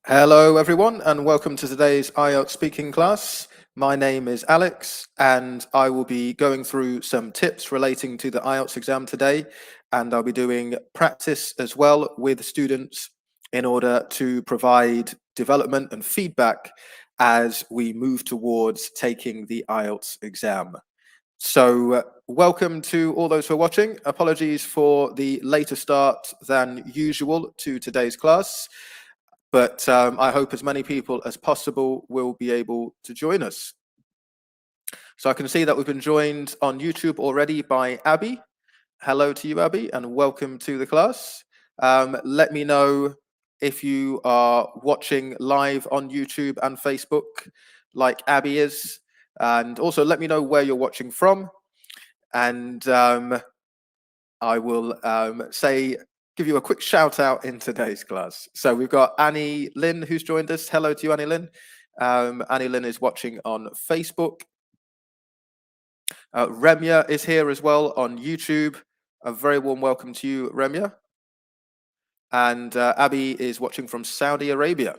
Hello everyone and welcome to today's IELTS speaking class. My name is Alex and I will be going through some tips relating to the IELTS exam today, and I'll be doing practice as well with students in order to provide development and feedback as we move towards taking the IELTS exam. So welcome to all those who are watching. Apologies for the later start than usual to today's class, but I hope as many people as possible will be able to join us. So I can see that we've been joined on YouTube already by Abby. Hello to you, Abby, and welcome to the class. Let me know if you are watching live on YouTube and Facebook like Abby is, and also let me know where you're watching from, and I will give you a quick shout out in today's class. So we've got Annie Lynn who's joined us. Hello to you, Annie Lynn. Annie Lynn is watching on Facebook. Remya is here as well on YouTube. A very warm welcome to you, Remya. And Abby is watching from Saudi Arabia.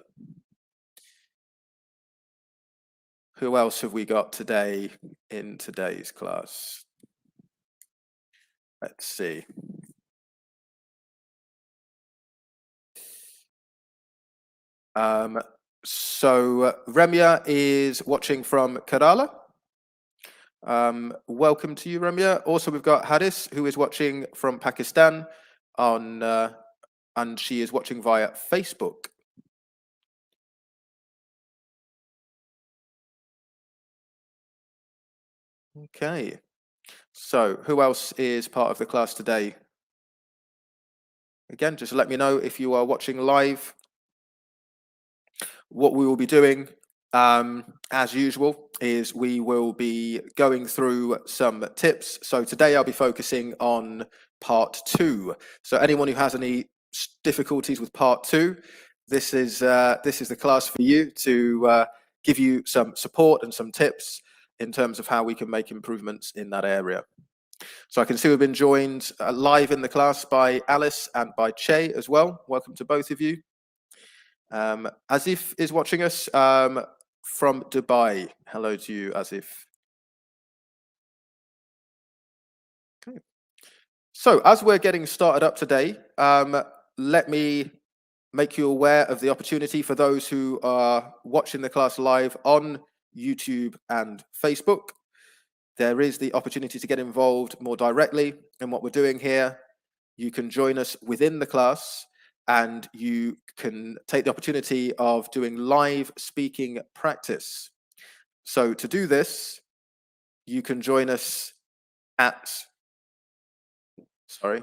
Who else have we got today in today's class? Let's see. So Remya is watching from Kerala. Welcome to you, Ramya. Also, we've got Hadis, who is watching from Pakistan on, and she is watching via Facebook. Okay. So who else is part of the class today? Again, just let me know if you are watching live. What we will be doing, as usual, is we will be going through some tips. So today I'll be focusing on part 2. So anyone who has any difficulties with part 2, this is the class for you to give you some support and some tips in terms of how we can make improvements in that area. So I can see we've been joined live in the class by Alice and by Che as well. Welcome to both of you. Asif is watching us from Dubai. Hello to you, Asif. Okay. So as we're getting started up today, let me make you aware of the opportunity for those who are watching the class live on YouTube and Facebook. There is the opportunity to get involved more directly in what we're doing here. You can join us within the class, and you can take the opportunity of doing live speaking practice. So to do this, you can join us at, sorry,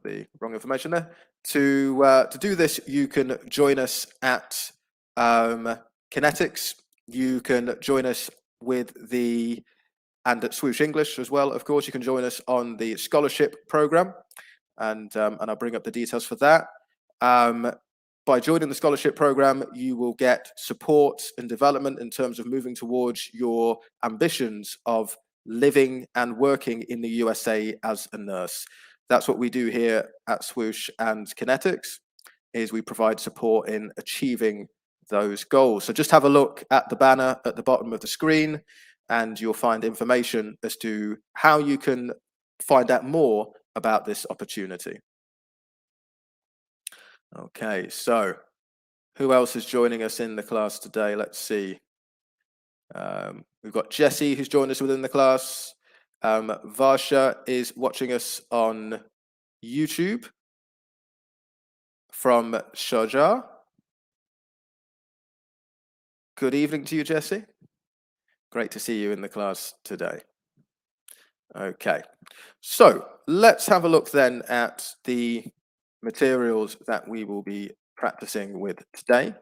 the wrong information there. To do this, you can join us at Connetics. You can join us and at Swoosh English as well. Of course, you can join us on the scholarship program, and I'll bring up the details for that. By joining the scholarship program, you will get support and development in terms of moving towards your ambitions of living and working in the USA as a nurse. That's what we do here at Swoosh and Connetics, is we provide support in achieving those goals. So just have a look at the banner at the bottom of the screen, and you'll find information as to how you can find out more about this opportunity. Okay, so who else is joining us in the class today? Let's see. We've got Jesse who's joined us within the class. Varsha is watching us on YouTube from Sharjah. Good evening to you, Jesse. Great to see you in the class today. Okay, so let's have a look then at the materials that we will be practicing with today.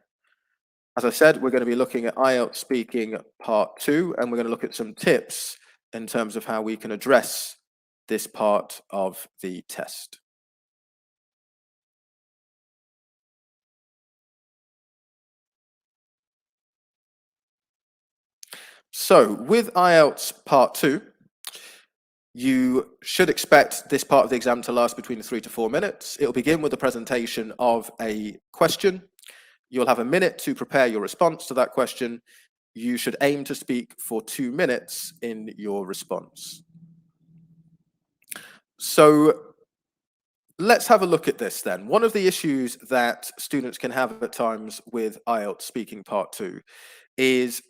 As I said, we're going to be looking at IELTS Speaking Part 2, and we're going to look at some tips in terms of how we can address this part of the test. So with IELTS Part 2, you should expect this part of the exam to last between 3 to 4 minutes. It'll begin with a presentation of a question. You'll have a minute to prepare your response to that question. You should aim to speak for 2 minutes in your response. So let's have a look at this then. One of the issues that students can have at times with IELTS Speaking Part 2 is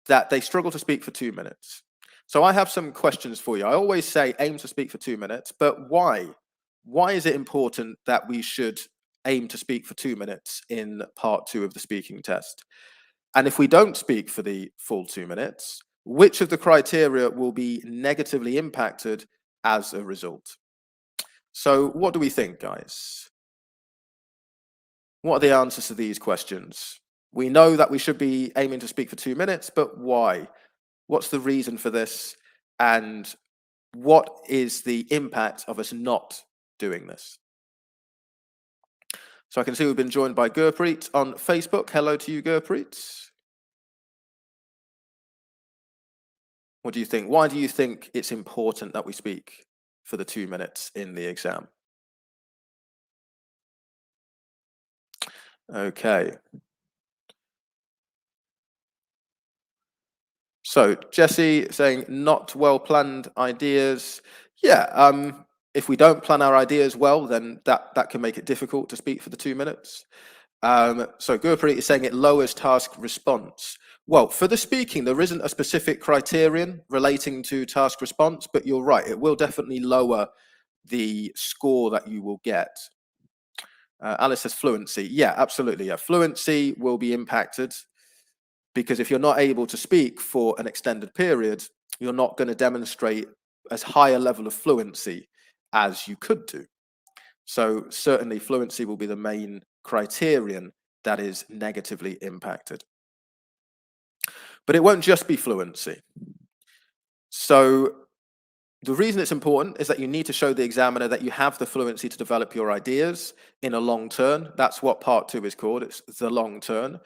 that they struggle to speak for 2 minutes. So I have some questions for you. I always say aim to speak for 2 minutes, but why? Why is it important that we should aim to speak for 2 minutes in Part 2 of the speaking test? And if we don't speak for the full 2 minutes, which of the criteria will be negatively impacted as a result? So what do we think, guys? What are the answers to these questions? We know that we should be aiming to speak for 2 minutes, but why? What's the reason for this? And what is the impact of us not doing this? So I can see we've been joined by Gurpreet on Facebook. Hello to you, Gurpreet. What do you think? Why do you think it's important that we speak for the 2 minutes in the exam? Okay. So Jesse saying not well planned ideas. Yeah, if we don't plan our ideas well, then that can make it difficult to speak for the 2 minutes. So Gurpreet is saying it lowers task response. Well, for the speaking, there isn't a specific criterion relating to task response, but you're right, it will definitely lower the score that you will get. Alice says fluency. Yeah, absolutely. Yeah, fluency will be impacted because if you're not able to speak for an extended period, you're not going to demonstrate as high a level of fluency as you could do. So certainly fluency will be the main criterion that is negatively impacted. But it won't just be fluency. So the reason it's important is that you need to show the examiner that you have the fluency to develop your ideas in a long term. That's what part 2 is called. It's the long term.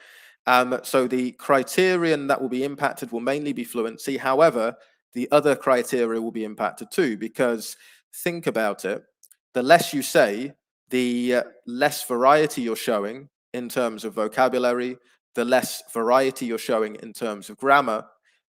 So the criterion that will be impacted will mainly be fluency. However, the other criteria will be impacted too, because think about it. The less you say, the less variety you're showing in terms of vocabulary, the less variety you're showing in terms of grammar,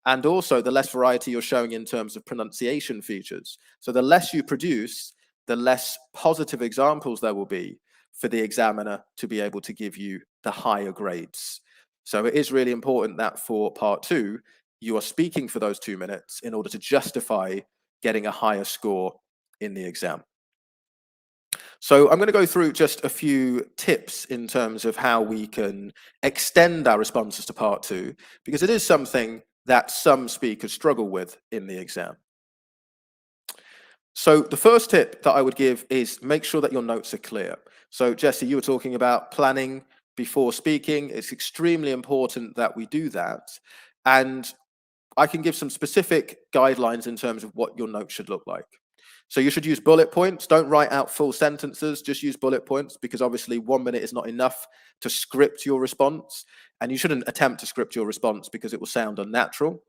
and also the less variety you're showing in terms of pronunciation features. So the less you produce, the less positive examples there will be for the examiner to be able to give you the higher grades. So it is really important that for part 2, you are speaking for those 2 minutes in order to justify getting a higher score in the exam. So I'm going to go through just a few tips in terms of how we can extend our responses to part 2, because it is something that some speakers struggle with in the exam. So the first tip that I would give is make sure that your notes are clear. So Jesse, you were talking about planning before speaking. It's extremely important that we do that. And I can give some specific guidelines in terms of what your notes should look like. So you should use bullet points. Don't write out full sentences, just use bullet points, because obviously 1 minute is not enough to script your response. And you shouldn't attempt to script your response because it will sound unnatural.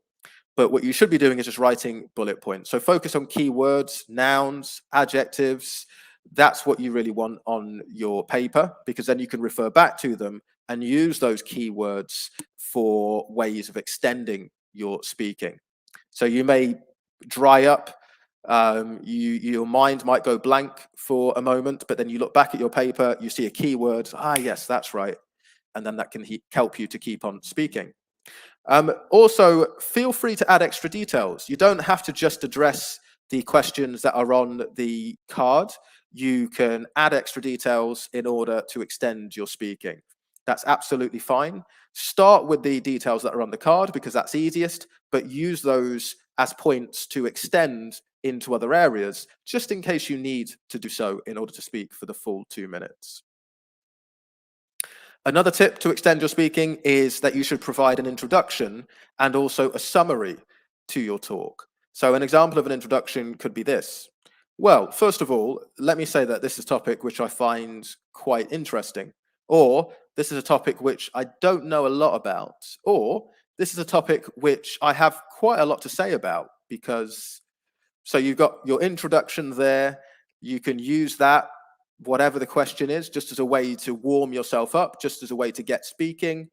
But what you should be doing is just writing bullet points. So focus on keywords, nouns, adjectives. That's what you really want on your paper, because then you can refer back to them and use those keywords for ways of extending your speaking. So you may dry up, your mind might go blank for a moment, but then you look back at your paper, you see a keyword, yes, that's right. And then that can help you to keep on speaking. Also, feel free to add extra details. You don't have to just address the questions that are on the card. You can add extra details in order to extend your speaking. That's absolutely fine. Start with the details that are on the card because that's easiest, but use those as points to extend into other areas, just in case you need to do so in order to speak for the full 2 minutes. Another tip to extend your speaking is that you should provide an introduction and also a summary to your talk. So an example of an introduction could be this. Well, first of all, let me say that this is a topic which I find quite interesting, or this is a topic which I don't know a lot about, or this is a topic which I have quite a lot to say about, because so you've got your introduction there, you can use that whatever the question is, just as a way to warm yourself up, just as a way to get speaking.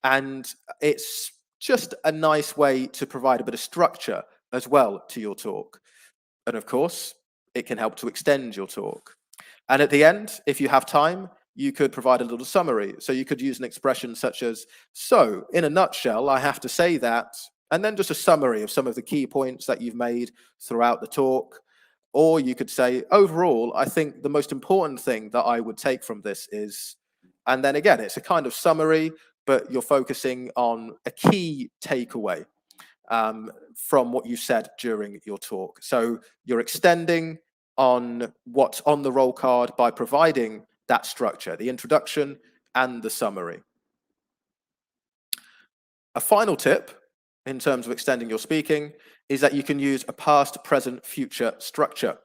And it's just a nice way to provide a bit of structure as well to your talk. And of course, it can help to extend your talk. And at the end, if you have time, you could provide a little summary. So you could use an expression such as, so in a nutshell, I have to say that, and then just a summary of some of the key points that you've made throughout the talk. Or you could say, overall, I think the most important thing that I would take from this is, and then again, it's a kind of summary, but you're focusing on a key takeaway from what you said during your talk. So you're extending on what's on the roll card by providing that structure, the introduction and the summary. A final tip in terms of extending your speaking is that you can use a past, present, future structure.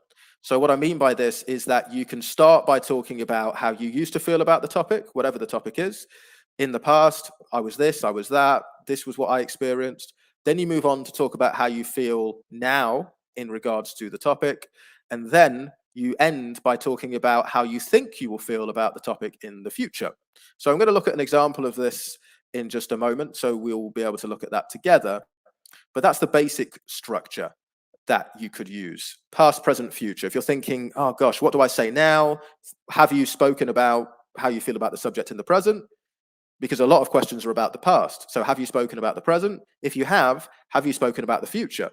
So what I mean by this is that you can start by talking about how you used to feel about the topic, whatever the topic is. In the past, I was this, I was that, this was what I experienced. Then you move on to talk about how you feel now in regards to the topic. And then you end by talking about how you think you will feel about the topic in the future. So I'm going to look at an example of this in just a moment. So we'll be able to look at that together. But that's the basic structure that you could use. Past, present, future. If you're thinking, oh gosh, what do I say now? Have you spoken about how you feel about the subject in the present? Because a lot of questions are about the past. So have you spoken about the present? If you have you spoken about the future?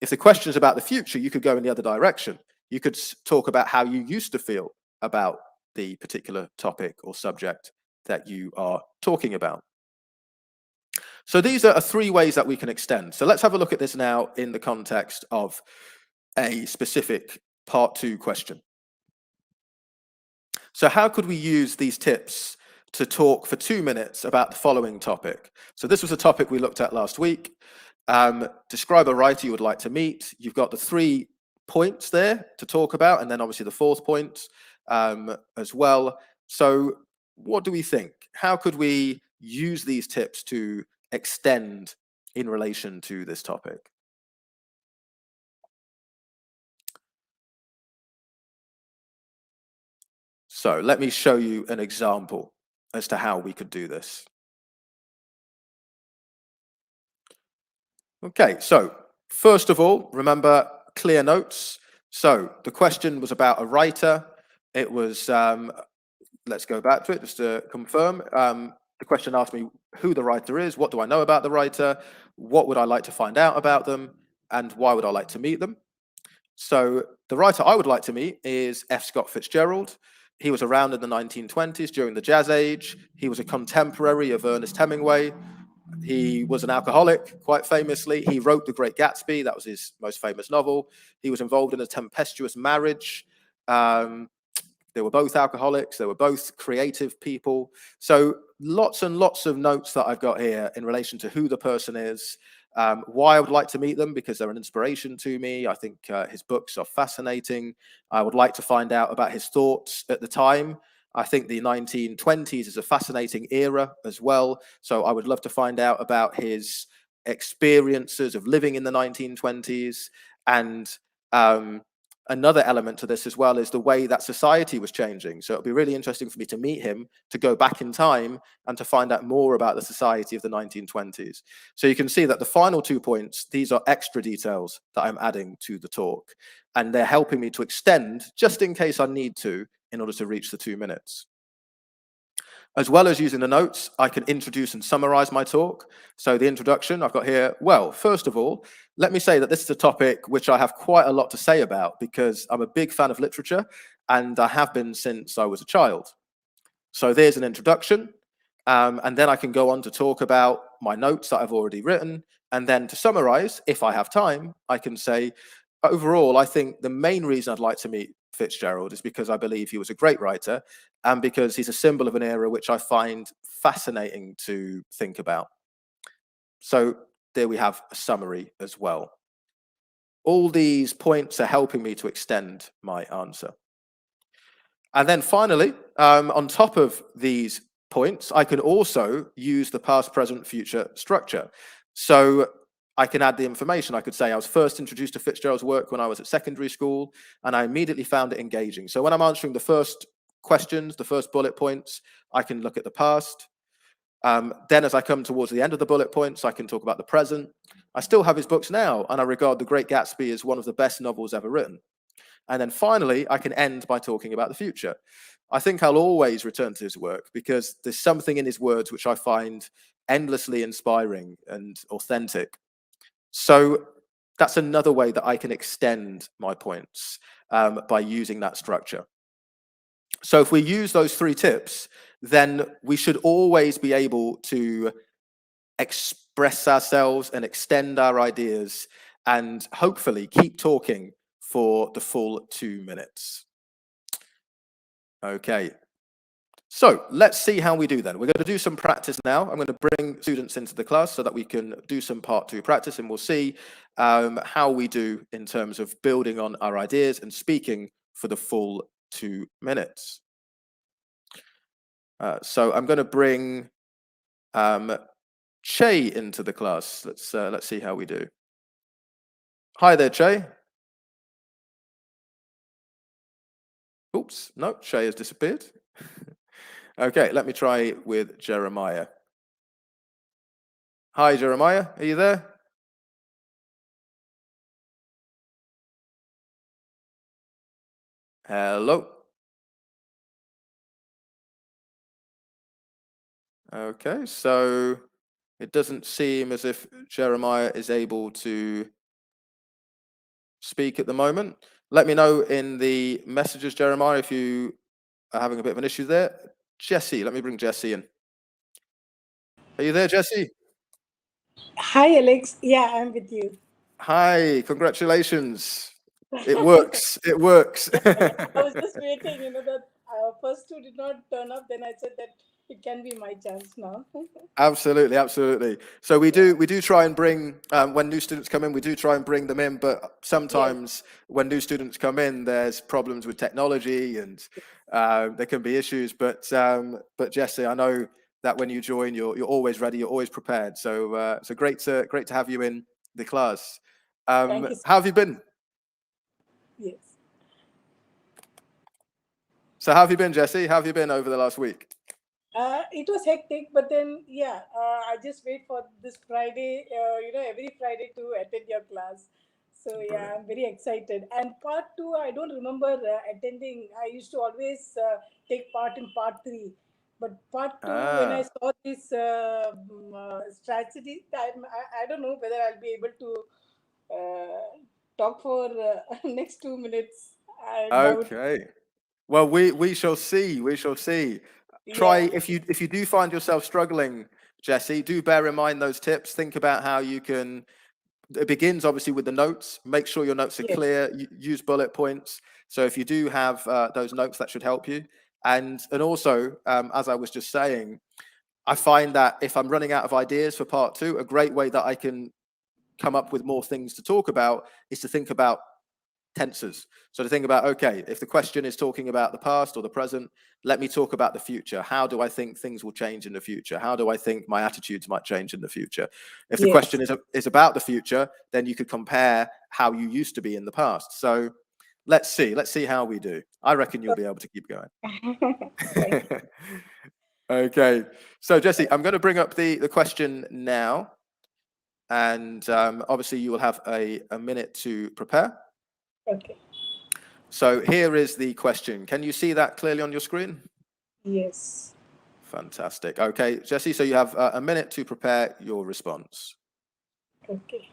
If the question is about the future, you could go in the other direction. You could talk about how you used to feel about the particular topic or subject that you are talking about. So these are three ways that we can extend. So let's have a look at this now in the context of a specific part 2 question. So how could we use these tips to talk for 2 minutes about the following topic? So this was a topic we looked at last week. Describe a writer you would like to meet. You've got the 3 points there to talk about, and then obviously the 4th point as well. So what do we think? How could we use these tips to extend in relation to this topic? So let me show you an example as to how we could do this. Okay, so first of all, remember clear notes. So the question was about a writer. It was, let's go back to it just to confirm. The question asked me who the writer is, what do I know about the writer, what would I like to find out about them, and why would I like to meet them? So the writer I would like to meet is F. Scott Fitzgerald. He was around in the 1920s during the Jazz Age. He was a contemporary of Ernest Hemingway. He was an alcoholic, quite famously. He wrote The Great Gatsby. That was his most famous novel. He was involved in a tempestuous marriage. They were both alcoholics. They were both creative people. So lots and lots of notes that I've got here in relation to who the person is, why I would like to meet them, because they're an inspiration to me. I think his books are fascinating. I would like to find out about his thoughts at the time. I think the 1920s is a fascinating era as well. So I would love to find out about his experiences of living in the 1920s. And another element to this as well is the way that society was changing. So it'll be really interesting for me to meet him, to go back in time and to find out more about the society of the 1920s. So you can see that the final 2 points, these are extra details that I'm adding to the talk, and they're helping me to extend just in case I need to in order to reach the 2 minutes. As well as using the notes, I can introduce and summarize my talk. So the introduction I've got here, well, first of all, let me say that this is a topic which I have quite a lot to say about because I'm a big fan of literature and I have been since I was a child. So there's an introduction, and then I can go on to talk about my notes that I've already written. And then to summarize, if I have time, I can say, overall, I think the main reason I'd like to meet Fitzgerald is because I believe he was a great writer and because he's a symbol of an era which I find fascinating to think about. So there we have a summary as well. All these points are helping me to extend my answer. And then finally, on top of these points, I can also use the past, present, future structure. So I can add the information. I could say I was first introduced to Fitzgerald's work when I was at secondary school, and I immediately found it engaging. So when I'm answering the first questions, the first bullet points, I can look at the past. Then as I come towards the end of the bullet points, I can talk about the present. I still have his books now, and I regard The Great Gatsby as one of the best novels ever written. And then finally, I can end by talking about the future. I think I'll always return to his work because there's something in his words which I find endlessly inspiring and authentic. So that's another way that I can extend my points by using that structure. So if we use those 3 tips, then we should always be able to express ourselves and extend our ideas and hopefully keep talking for the full 2 minutes. Okay, so let's see how we do then. We're going to do some practice now. I'm going to bring students into the class so that we can do some part 2 practice, and we'll see how we do in terms of building on our ideas and speaking for the full 2 minutes. So I'm going to bring Che into the class. Let's see how we do. Hi there, Che. Oops, no, Che has disappeared. Okay, let me try with Jeremiah. Hi, Jeremiah, are you there? Hello. Okay, so it doesn't seem as if Jeremiah is able to speak at the moment. Let me know in the messages, Jeremiah, if you are having a bit of an issue there. Jesse, let me bring Jesse in. Are you there, Jesse? Hi, Alex. Yeah, I'm with you. Hi, congratulations. It works. It works. I was just waiting, that first 2 did not turn up. Then I said that it can be my chance now. Absolutely, absolutely. So we do try and bring when new students come in, we do try and bring them in, but sometimes when new students come in, there's problems with technology and there can be issues. But Jesse, I know that when you join, you're always ready, you're always prepared. So so great to have you in the class. Thank you. How have you been? Yes. So how have you been, Jesse? How have you been over the last week? It was hectic, but then I just wait for this Friday. Every Friday to attend your class. So yeah, Brilliant. I'm very excited. And part 2, I don't remember attending. I used to always take part in part 3, but part 2, when I Ah, saw this strategy, I don't know whether I'll be able to talk for next 2 minutes. I doubt. okay. Well, we shall see. We shall see. Try Yeah. if you do find yourself struggling, Jesse, do bear in mind those tips. Think about how you can. It begins obviously with the notes. Make sure your notes are Yes. clear. Use bullet points. So if you do have those notes, that should help you. And also, as I was just saying, I find that if I'm running out of ideas for part 2, a great way that I can come up with more things to talk about is to think about tenses. So to think about, okay, if the question is talking about the past or the present, let me talk about the future. How do I think things will change in the future? How do I think my attitudes might change in the future? If the Yes. question is about the future, then you could compare how you used to be in the past. So let's see how we do. I reckon you'll be able to keep going. Thank you. Okay, so Jesse, I'm going to bring up the question now, and obviously you will have a minute to prepare. Okay. So here is the question. Can you see that clearly on your screen? Yes. Fantastic. Okay, Jesse, so you have a minute to prepare your response. Okay.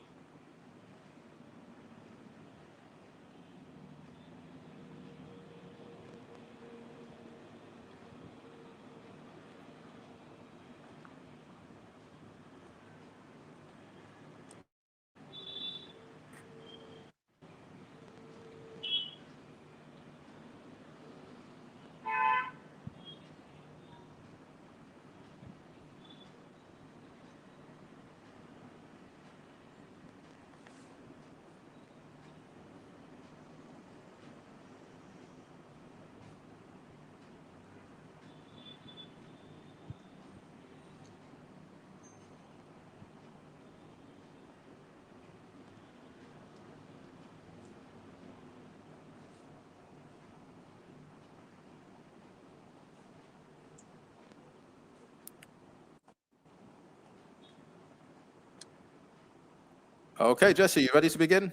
Okay, Jesse, you ready to begin?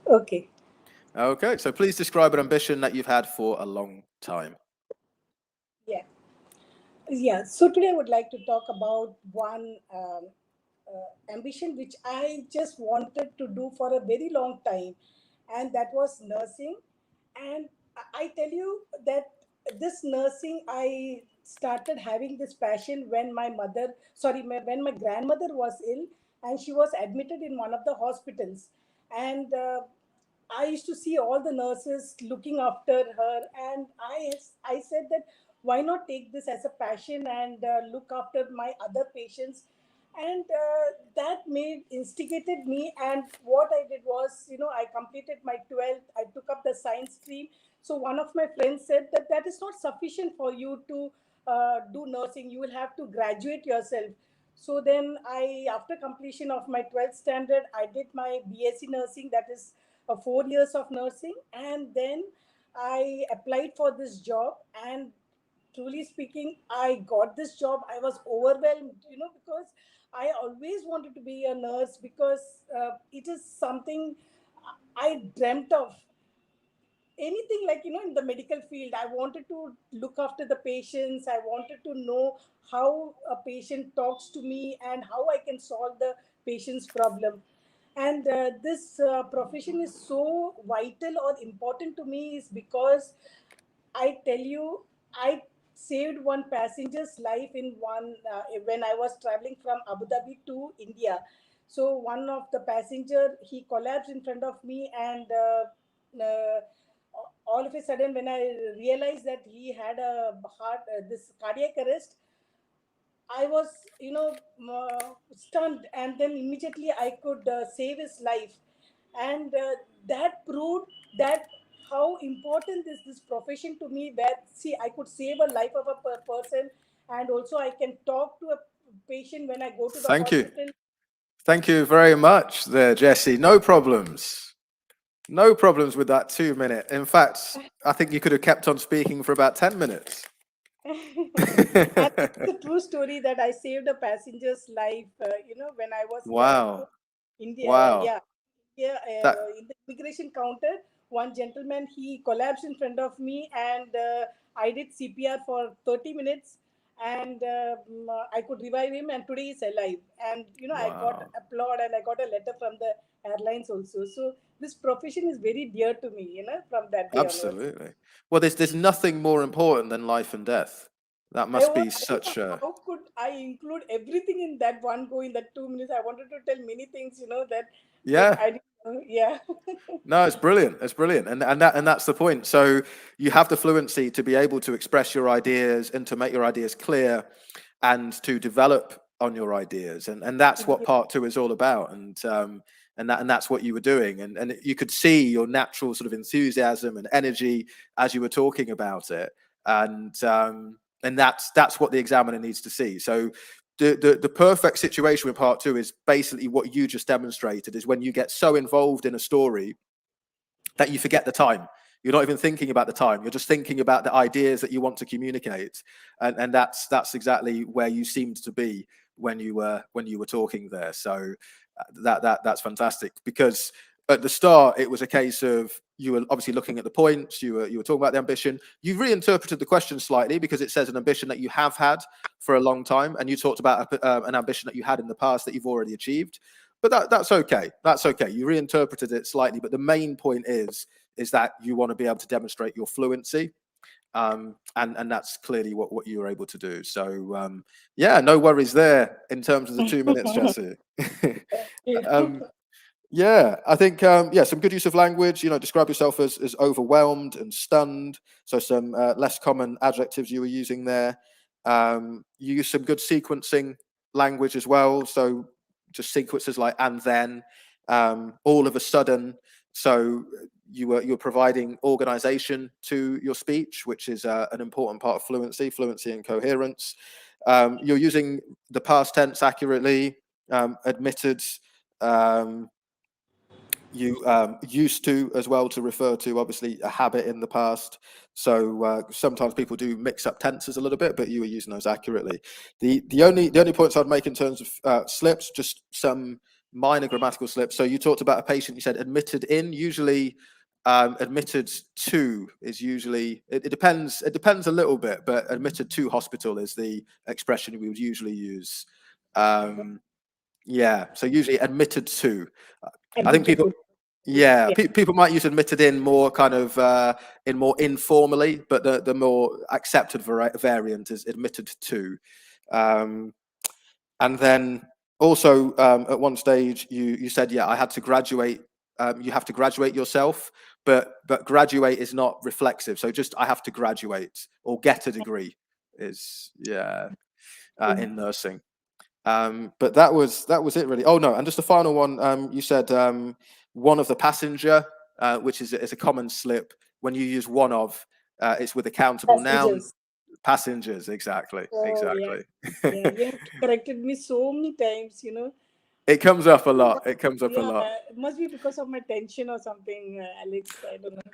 Okay. Okay, so please describe an ambition that you've had for a long time. Yeah. Yeah. So today I would like to talk about one ambition which I just wanted to do for a very long time, and that was nursing. And I tell you that this nursing, I started having this passion when my mother, sorry, when my grandmother was ill, and she was admitted in one of the hospitals. And I used to see all the nurses looking after her, and I said that why not take this as a passion and look after my other patients, and that made instigated me. And what I did was, I completed my 12th. I took up the science stream. So one of my friends said that that is not sufficient for you to do nursing. You will have to graduate yourself. So then after completion of my 12th standard, I did my BSc nursing. That is 4 years of nursing, and then I applied for this job. And truly speaking, I got this job. I was overwhelmed, because I always wanted to be a nurse, because it is something I dreamt of. Anything, like, in the medical field, I wanted to look after the patients. I wanted to know how a patient talks to me and how I can solve the patient's problem. And this profession is so vital or important to me is because I tell you, I saved one passenger's life in one when I was traveling from Abu Dhabi to India. So one of the passenger, he collapsed in front of me, and all of a sudden, when I realized that he had a heart, this cardiac arrest, I was, stunned, and then immediately I could save his life. And that proved that how important is this profession to me. Where, see, I could save a life of a person, and also I can talk to a patient when I go to the Thank you. hospital. Thank you very much there, Jesse. No problems. No problems with that 2 minute. In fact, I think you could have kept on speaking for about 10 minutes. And it's a true story that I saved a passenger's life, when I was near to Wow. India. Wow. Yeah, yeah, That in the immigration counter, one gentleman, he collapsed in front of me, and I did CPR for 30 minutes, and I could revive him, and today he's alive. And I got wow. applaud, and I got a letter from the airlines also. So this profession is very dear to me, from that day onwards. Absolutely. Well, there's nothing more important than life and death. That must be I don't know such a how could I include everything in that one go in that 2 minutes. I wanted to tell many things, that, but yeah. I didn't know. Yeah. No, it's brilliant. It's brilliant, and that's the point. So you have the fluency to be able to express your ideas and to make your ideas clear, and to develop on your ideas, and that's what Yeah. part two is all about. And that's what you were doing, and you could see your natural sort of enthusiasm and energy as you were talking about it, and that's what the examiner needs to see. So the perfect situation with part two is basically what you just demonstrated, is when you get so involved in a story that you forget the time. You're not even thinking about the time. You're just thinking about the ideas that you want to communicate, and that's exactly where you seemed to be when you were talking there. So that's fantastic, because at the start it was a case of you were obviously looking at the points. You were talking about the ambition. You reinterpreted the question slightly because it says an ambition that you have had for a long time, and you talked about an ambition that you had in the past that you've already achieved. But that's okay. That's okay. You reinterpreted it slightly, but the main point is that you want to be able to demonstrate your fluency, and that's clearly what you were able to do. So yeah, no worries there in terms of the 2 minutes, Jesse. Thank you. um, yeah, I think yeah, some good use of language. Describe yourself as overwhelmed and stunned. So some less common adjectives you were using there. You use some good sequencing language as well. So just sequences like and then, all of a sudden. So you're providing organization to your speech, which is an important part of fluency and coherence. You're using the past tense accurately, admitted. Um, You used to as well, to refer to obviously a habit in the past. So sometimes people do mix up tenses a little bit, but you were using those accurately. The only points I'd make in terms of slips, just some minor grammatical slips. So you talked about a patient. You said admitted in. Usually, admitted to is usually it depends. It depends a little bit, but admitted to hospital is the expression we would usually use. Yeah. So usually admitted to. I think Admitted people, to. yeah, Yeah. people might use admitted in more kind of in more informally, but the more accepted variant is admitted to. Um, and then also at one stage you said, yeah, I had to graduate. You have to graduate yourself, but graduate is not reflexive. So just I have to graduate or get a degree is, yeah, Yeah. in nursing. But that was it really. Oh no, and just the final one. You said one of the passenger, which is a common slip. When you use one of, it's with a countable noun. Passengers. Passengers, exactly, Oh yeah. exactly. Yeah. You have corrected me so many times, you know. It comes up a lot. It comes up a Yeah, lot. it must be because of my tension or something, Alex. I don't know.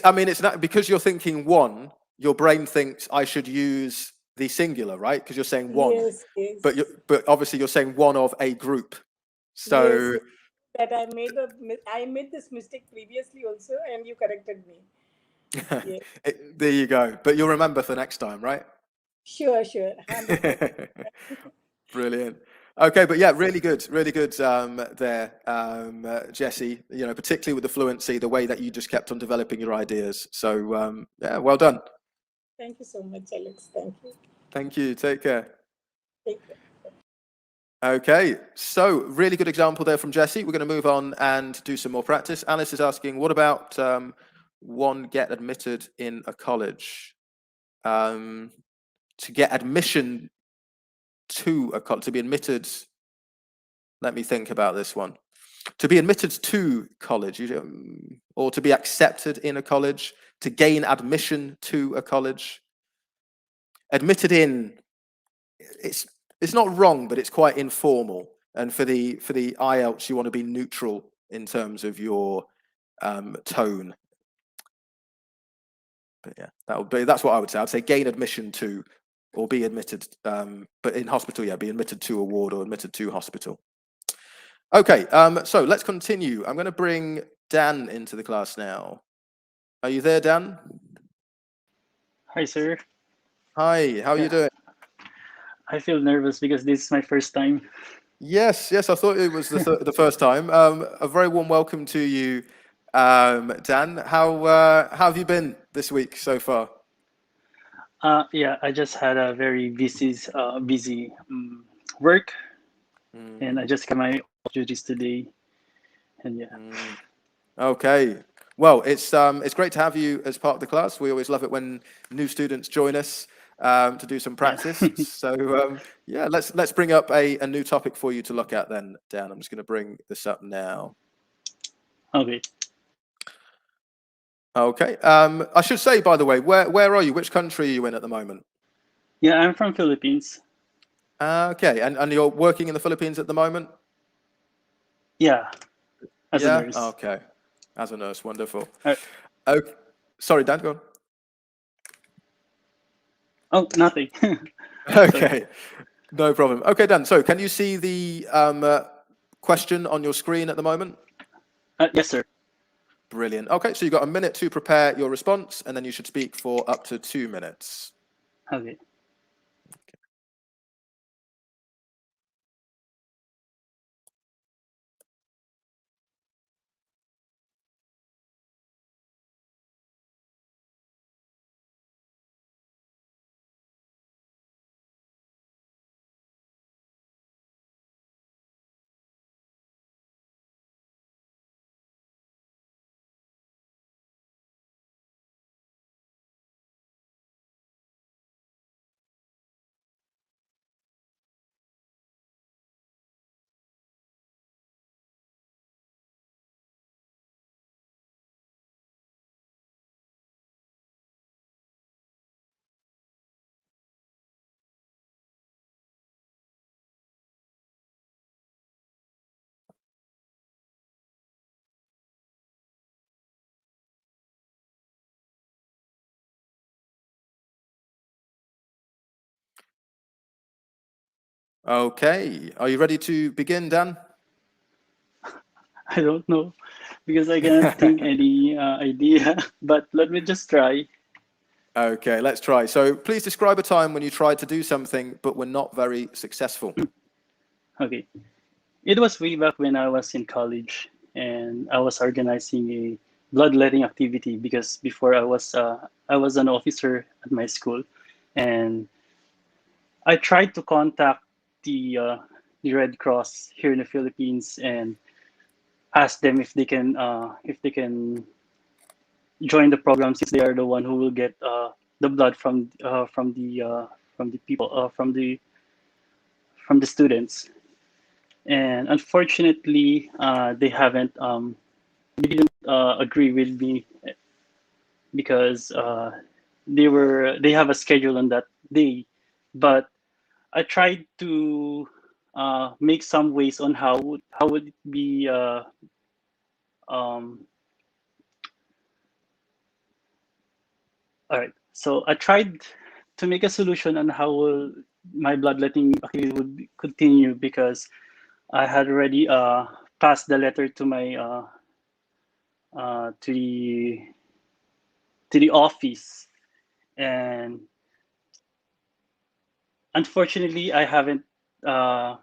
I mean, it's not because you're thinking one. Your brain thinks I should use the singular, right? Because you're saying one, Yes, but yes, but obviously you're saying one of a group. yes, So yes. That I made this mistake previously also, and you corrected me. Yeah, there you go. But you'll remember for next time, right? sure, sure, 100%. Brilliant. Okay, but yeah, really good there, Jesse. You know, particularly with the fluency, the way that you just kept on developing your ideas. So yeah, well done. Thank you so much, Alex. Thank you. Thank you. Take care. Take care. Okay, so really good example there from Jesse. We're going to move on and do some more practice. Alice is asking, what about one get admitted in a college? To get admission to a college, to be admitted. Let me think about this one. To be admitted to college, or to be accepted in a college, to gain admission to a college. Admitted in, it's not wrong, but it's quite informal. And for the IELTS, you want to be neutral in terms of your tone. But yeah, that's what I would say. I'd say gain admission to, or be admitted. But in hospital, yeah, be admitted to a ward or admitted to hospital. Okay, so let's continue. I'm going to bring Dan into the class now. Are you there, Dan? Hi, sir. Hi, how are you doing? I feel nervous because this is my first time. Yes, I thought it was the first time. A very warm welcome to you, Dan. How have you been this week so far? Yeah, I just had a very busy work, and I Mm, just got my duties today. And yeah, mm. Okay. Well, it's great to have you as part of the class. We always love it when new students join us to do some yeah. practice. So yeah, let's bring up a new topic for you to look at then, Dan. I'm just going to bring this up now. Okay. Okay. I should say, by the way, where are you? Which country are you in at the moment? Yeah, I'm from Philippines. Okay, and you're working in the Philippines at the moment? Yeah, as a Yeah. nurse. Okay. As a nurse, wonderful. Uh, Okay. Sorry, Dan. Go on. oh, nothing. Sorry. Okay. No problem. Okay, Dan. So, can you see the question on your screen at the moment? Yes, sir. Brilliant. Okay, so you've got a minute to prepare your response, and then you should speak for up to 2 minutes. Okay. Okay. Are you ready to begin, Dan? I don't know because I cannot think any idea, but let me just try. Okay, let's try. So please describe a time when you tried to do something but were not very successful. Okay. It was way back when I was in college and I was organizing a bloodletting activity because before I was an officer at my school, and I tried to contact the Red Cross here in the Philippines and ask them if they can join the program, since they are the one who will get the blood from the people from the students. And unfortunately, they didn't agree with me because they have a schedule on that day. But I tried to make some ways on how would it be um, all right. So I tried to make a solution on how will my bloodletting activity would continue, because I had already passed the letter to my uh, to the to the office, and unfortunately I haven't. Uh,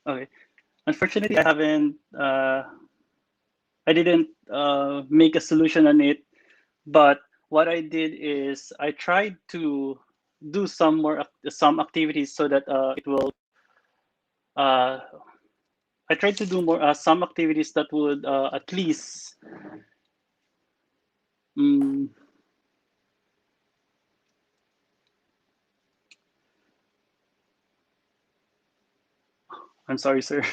okay, unfortunately I haven't. I didn't make a solution on it, but what I did is I tried to do some activities so that it will. Uh, I tried to do more some activities that would at least. Um, I'm sorry, sir.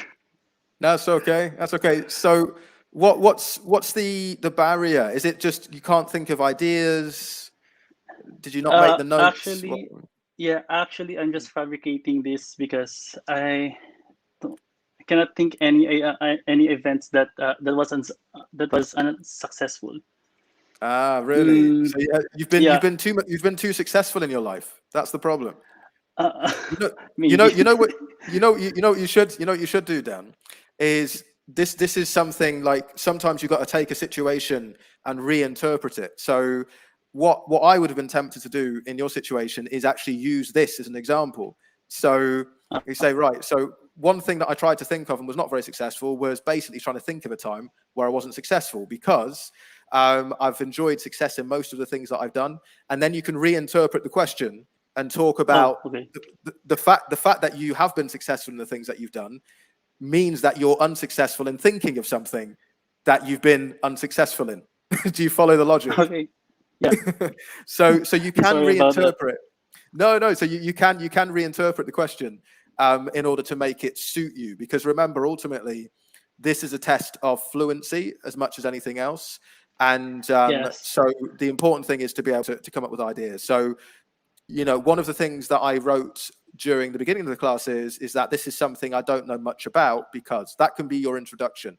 That's okay. That's okay. So what's the barrier? Is it just you can't think of ideas? Did you not make the notes? Actually, yeah, actually, I'm just fabricating this because I cannot think any events that was unsuccessful. Really? Mm, So yeah, you've been too successful in your life. That's the problem. uh, You know, maybe. you know what you should do, Dan, is this is something like sometimes you've got to take a situation and reinterpret it. So what I would have been tempted to do in your situation is actually use this as an example. So you say, right, so one thing that I tried to think of and was not very successful was basically trying to think of a time where I wasn't successful, because I've enjoyed success in most of the things that I've done. And then you can reinterpret the question and talk Oh, about okay. the fact that you have been successful in the things that you've done means that you're unsuccessful in thinking of something that you've been unsuccessful in. Do you follow the logic? Okay. Yeah. So you can Sorry about that. reinterpret. No. So you can reinterpret the question in order to make it suit you, because remember, ultimately, this is a test of fluency as much as anything else. And Yes. so the important thing is to be able to come up with ideas. So one of the things that I wrote during the beginning of the class is that this is something I don't know much about, because that can be your introduction.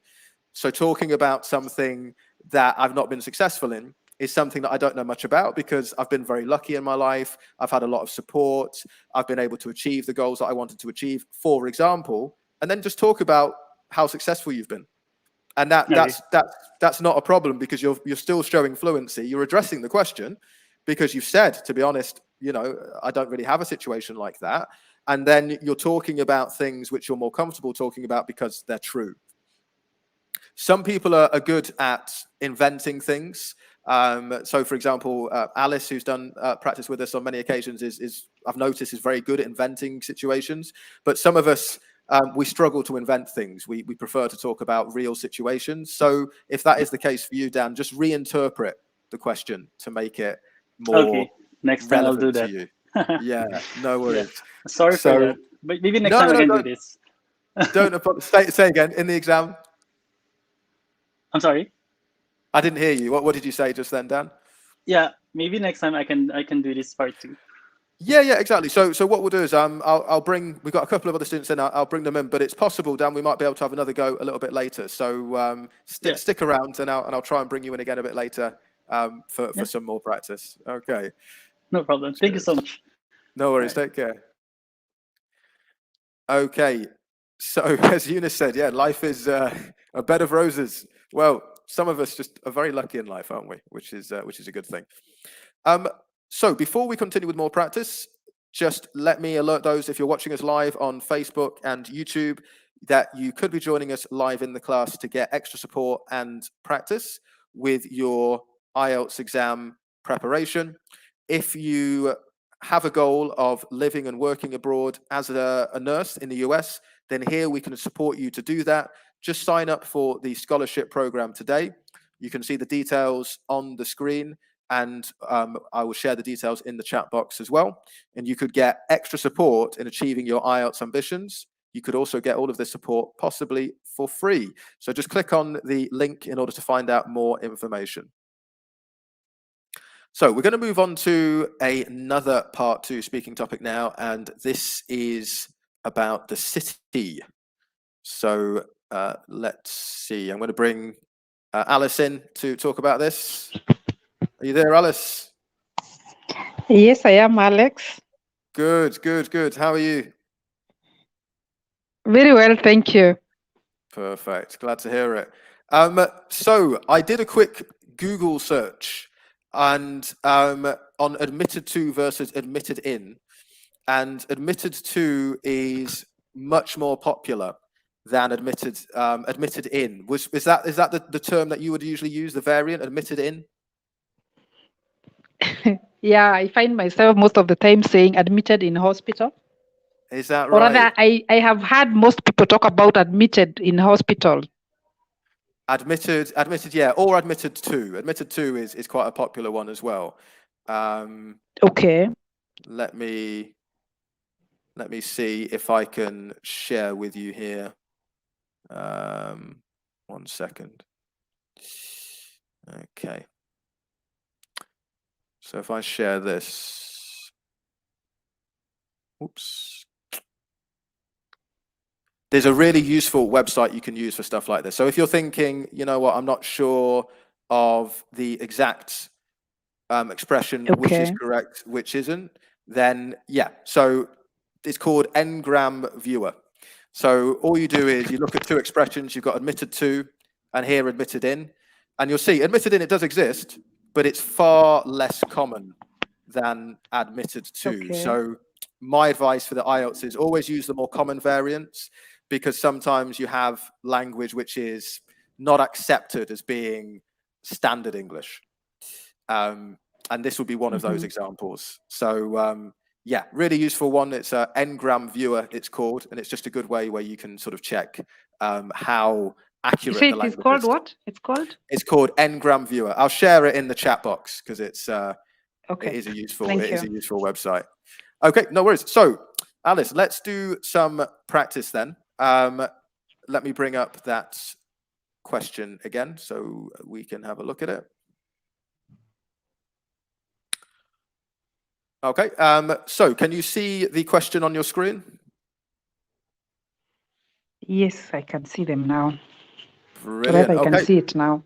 So talking about something that I've not been successful in is something that I don't know much about, because I've been very lucky in my life. I've had a lot of support. I've been able to achieve the goals that I wanted to achieve, for example, and then just talk about how successful you've been. And Okay. that's not a problem, because you're still showing fluency. You're addressing the question because you've said, to be honest, I don't really have a situation like that. And then you're talking about things which you're more comfortable talking about because they're true. Some people are good at inventing things. So, for example, Alice, who's done practice with us on many occasions, is I've noticed is very good at inventing situations. But some of us, we struggle to invent things. We prefer to talk about real situations. So, if that is the case for you, Dan, just reinterpret the question to make it more Okay. Next time I'll do relevant to that. you. Yeah, no Yeah. worries. Sorry for So, that. But maybe next no, time I no, can do this. don't say again in the exam. I'm sorry. I didn't hear you. What did you say just then, Dan? Yeah. Maybe next time I can do this part too. Yeah, exactly. So what we'll do is I'll bring. We've got a couple of other students in. I'll bring them in, but it's possible, Dan, we might be able to have another go a little bit later. So Yeah. stick around, and I'll try and bring you in again a bit later for some more practice. Okay. No problem. Thank you so Cheers. much. No worries. Bye. Take care. Okay. So as Eunice said, yeah, life is a bed of roses. Well, some of us just are very lucky in life, aren't we? Which is a good thing. So before we continue with more practice, just let me alert those if you're watching us live on Facebook and YouTube that you could be joining us live in the class to get extra support and practice with your IELTS exam preparation. If you have a goal of living and working abroad as a nurse in the US, then here we can support you to do that. Just sign up for the scholarship program today. You can see the details on the screen, and I will share the details in the chat box as well. And you could get extra support in achieving your IELTS ambitions. You could also get all of this support possibly for free. So just click on the link in order to find out more information. So we're going to move on to another part 2 speaking topic now, and this is about the city. So let's see. I'm going to bring Alice in to talk about this. Are you there, Alice? Yes, I am, Alex. Good, good, good. How are you? Very well, thank you. Perfect. Glad to hear it. So I did a quick Google search and on admitted to versus admitted in, and admitted to is much more popular than admitted in. Is that the term that you would usually use, the variant, admitted in? Yeah, I find myself most of the time saying admitted in hospital. Is that Or right? rather, I have had most people talk about admitted in hospital. Admitted, yeah, or admitted to. Admitted to is quite a popular one as well. Okay. Let me see if I can share with you here. 1 second. Okay. So if I share this, oops. There's a really useful website you can use for stuff like this. So if you're thinking, you know what, I'm not sure of the exact expression, which is Okay. correct, which isn't, then yeah. So it's called Ngram Viewer. So all you do is you look at 2 expressions. You've got admitted to and here admitted in, and you'll see admitted in, it does exist, but it's far less common than admitted to. Okay. So my advice for the IELTS is always use the more common variants, because sometimes you have language which is not accepted as being standard English. And this would be one of those examples. So yeah, really useful one. It's a Ngram Viewer, it's called, and it's just a good way where you can sort of check how accurate You say the language it's called is. what? It's called? It's called Ngram Viewer. I'll share it in the chat box because it's Okay. it is a useful website. Okay, no worries. So Alice, let's do some practice then. Let me bring up that question again so we can have a look at it. Okay, so can you see the question on your screen? Yes, I can see them now. Brilliant. Rather, I can Okay, see it now.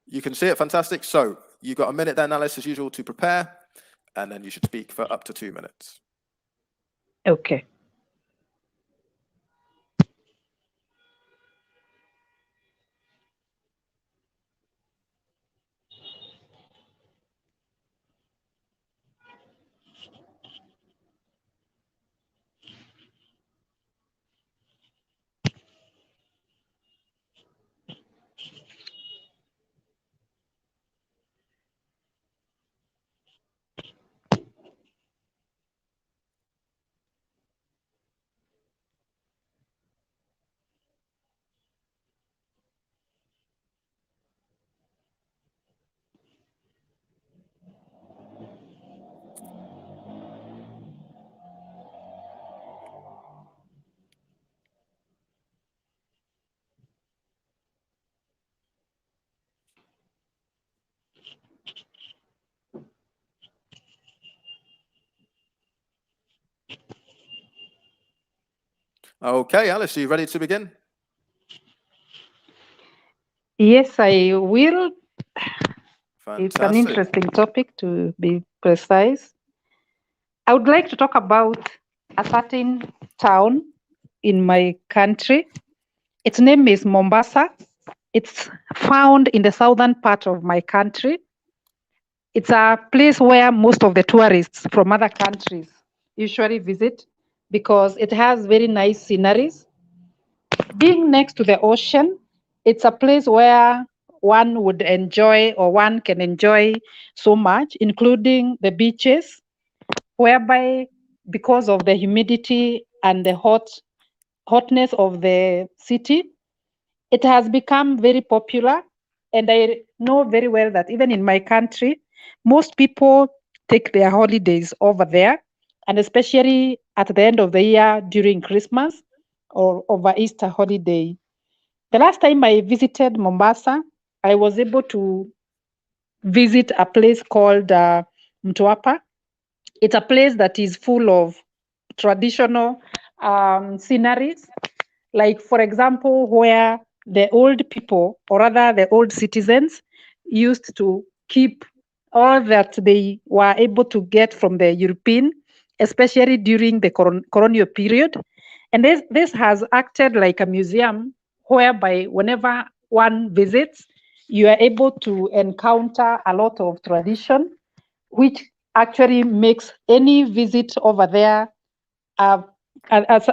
you can see it. Fantastic. So you've got a minute then, Alice, as usual, to prepare, and then you should speak for up to 2 minutes. Okay. Okay, Alice, are you ready to begin? Yes, I will. It's an Fantastic. interesting topic, to be precise. I would like to talk about a certain town in my country. Its name is Mombasa. It's found in the southern part of my country. It's a place where most of the tourists from other countries usually visit because it has very nice sceneries. Being next to the ocean, it's a place where one would enjoy, or one can enjoy so much, including the beaches, whereby because of the humidity and the hotness of the city, it has become very popular. And I know very well that even in my country, most people take their holidays over there, and especially at the end of the year during Christmas or over Easter holiday. The last time I visited Mombasa, I was able to visit a place called Mtwapa. It's a place that is full of traditional sceneries, like, for example, where the old people, or rather the old citizens, used to keep all that they were able to get from the European, especially during the colonial period. And this has acted like a museum, whereby whenever one visits, you are able to encounter a lot of tradition, which actually makes any visit over there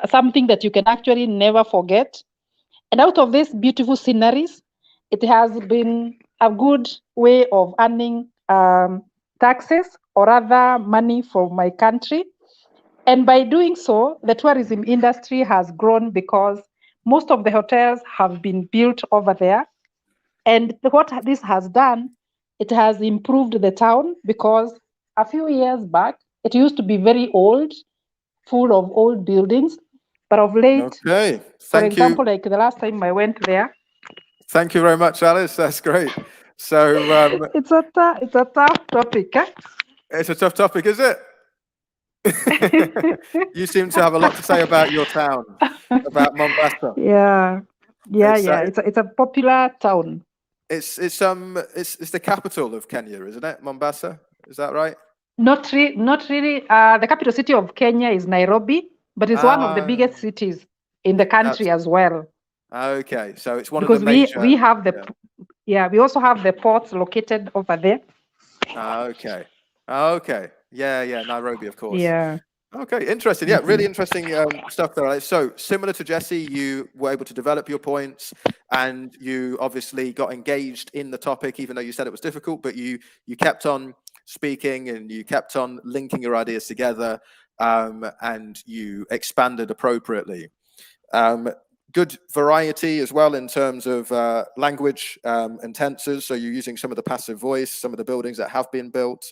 something that you can actually never forget. And out of these beautiful sceneries, it has been a good way of earning taxes, or other money for my country. And by doing so, the tourism industry has grown because most of the hotels have been built over there. And what this has done, it has improved the town, because a few years back, it used to be very old, full of old buildings. But of late, Okay, for thank example, you. like the last time I went there, Thank you very much, Alice. That's great. So it's a tough topic. it's a tough topic, is it? You seem to have a lot to say about your town, about Mombasa. Yeah, It's it's a popular town. it's the capital of Kenya, isn't it? Mombasa, is that right? Not really. The capital city of Kenya is Nairobi, but it's one of the biggest cities in the country as well. Okay, so it's one of the Because major. we have we also have the ports located over there. Okay, yeah, Nairobi, of course. Yeah. Okay, interesting. Yeah, really interesting stuff there. So similar to Jesse, you were able to develop your points, and you obviously got engaged in the topic, even though you said it was difficult. But you kept on speaking, and you kept on linking your ideas together, and you expanded appropriately. Good variety as well in terms of language and tenses. So you're using some of the passive voice, some of the buildings that have been built.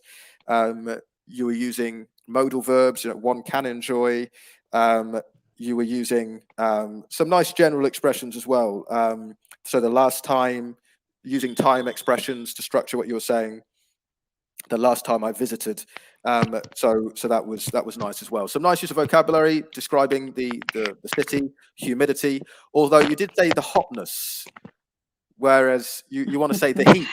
You were using modal verbs, one can enjoy. You were using some nice general expressions as well. So the last time, using time expressions to structure what you were saying. The last time I visited, so that was nice as well. Some nice use of vocabulary describing the city, humidity. Although you did say the hotness, whereas you want to say the heat.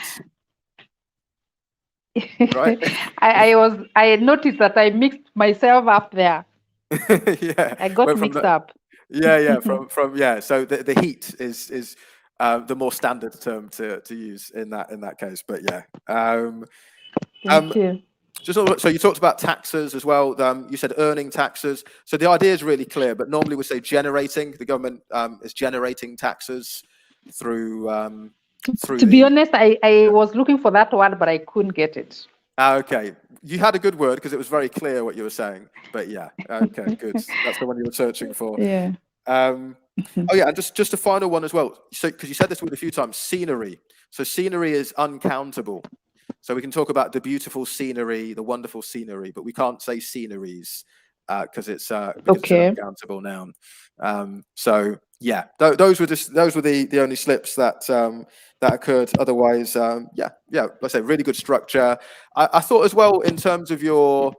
Right? I noticed that I mixed myself up there. Yeah, I got mixed up. Yeah. So the heat is the more standard term to use in that case. But yeah. Thank you. So you talked about taxes as well. You said earning taxes. So the idea is really clear, but normally we say generating. The government is generating taxes through. To be honest, I was looking for that word, but I couldn't get it. Okay, you had a good word because it was very clear what you were saying. But yeah, okay, good. That's the one you were searching for. Yeah. Oh yeah, and just a final one as well. So because you said this word a few times, scenery. So scenery is uncountable. So we can talk about the beautiful scenery, the wonderful scenery, but we can't say sceneries because it's an uncountable noun. So yeah, those were the only slips that occurred. Otherwise, yeah. Like I say, really good structure. I thought as well in terms of your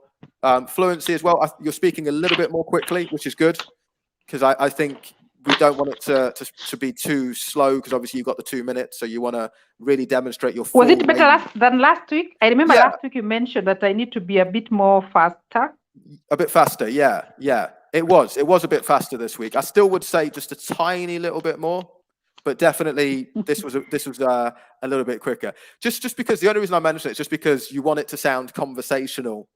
fluency as well. You're speaking a little bit more quickly, which is good because I think we don't want it to be too slow, because obviously you've got the 2 minutes, so you want to really demonstrate your full Was it better range. than last week? I remember Yeah. last week you mentioned that I need to be a bit more faster. A bit faster, yeah. It was a bit faster this week. I still would say just a tiny little bit more, but definitely this was a little bit quicker. Just because the only reason I mention it is just because you want it to sound conversational.